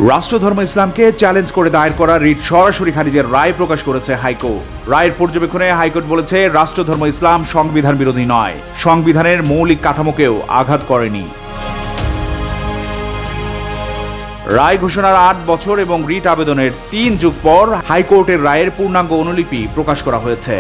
রাষ্ট্রধর্ম ইসলামকে চ্যালেঞ্জ করে দায়ের করা রিট সরাসরি খারিজের রায় প্রকাশ করেছে হাইকোর্ট। রায়ের পর্যবেক্ষণে হাইকোর্ট বলেছে, রাষ্ট্রধর্ম ইসলাম সংবিধান বিরোধী নয়, সংবিধানের মৌলিক কাঠামোকেও আঘাত করেনি। রায় ঘোষণার ৮ বছর এবং রিট আবেদনের ৩ যুগ পর হাইকোর্টের রায়ের পূর্ণাঙ্গ অনুলিপি প্রকাশ করা হয়েছে।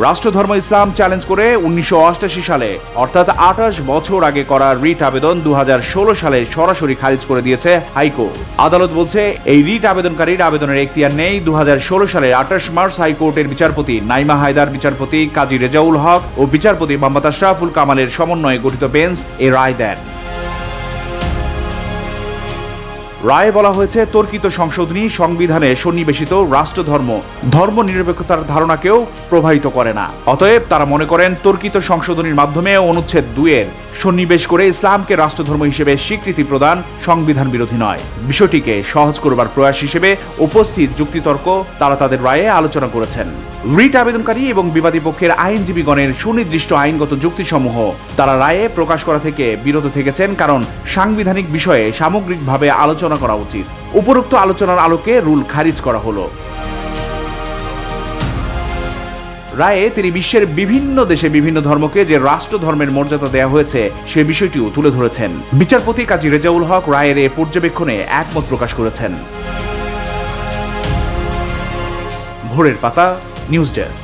রাষ্ট্রধর্ম ইসলাম চ্যালেঞ্জ করে ১৯৮৮ সালে অর্থাৎ ২৮ বছর আগে করা রিট আবেদন ২০১৬ সালে সরাসরি খারিজ করে দিয়েছে হাইকোর্ট। আদালত বলছে, এই রিট আবেদনকারীর আবেদনের এখতিয়ার নেই। ২০১৬ সালের ২৮ মার্চ হাইকোর্টের বিচারপতি নাইমা হায়দার, বিচারপতি কাজী রেজাউল হক ও বিচারপতি মোহাম্মদ আশরাফুল কামালের সমন্বয়ে গঠিত বেঞ্চ এ রায় দেন। রায়ে বলা হয়েছে, তর্কিত সংশোধনী সংবিধানে সন্নিবেশিত রাষ্ট্রধর্ম ধর্মনিরপেক্ষতার ধারণাকেও প্রভাবিত করে না। অতএব তারা মনে করেন, তর্কিত সংশোধনীর মাধ্যমে অনুচ্ছেদ ২-এর সন্নিবেশ করে ইসলামকে রাষ্ট্রধর্ম হিসেবে স্বীকৃতি প্রদান সংবিধান বিরোধী নয়। বিষয়টিকে সহজ করবার প্রয়াস হিসেবে উপস্থিত যুক্তিতর্ক তারা তাদের রায়ে আলোচনা করেছেন। রিট আবেদনকারী এবং বিবাদী পক্ষের আইনজীবীগণের সুনির্দিষ্ট আইনগত যুক্তিসমূহ তারা রায়ে প্রকাশ করা থেকে বিরত থেকেছেন, কারণ সাংবিধানিক বিষয়ে সামগ্রিকভাবে আলোচনা করা উচিত। উপরোক্ত আলোচনার আলোকে রুল খারিজ করা হলো। রায়ে তিনি বিশ্বের বিভিন্ন দেশে বিভিন্ন ধর্মকে যে রাষ্ট্র ধর্মের মর্যাদা দেওয়া হয়েছে সে বিষয়টিও তুলে ধরেছেন। বিচারপতি কাজী রেজাউল হক রায়ের এ পর্যবেক্ষণে একমত প্রকাশ করেছেন। ভোরের পাতা, নিউজ ডেস্ক।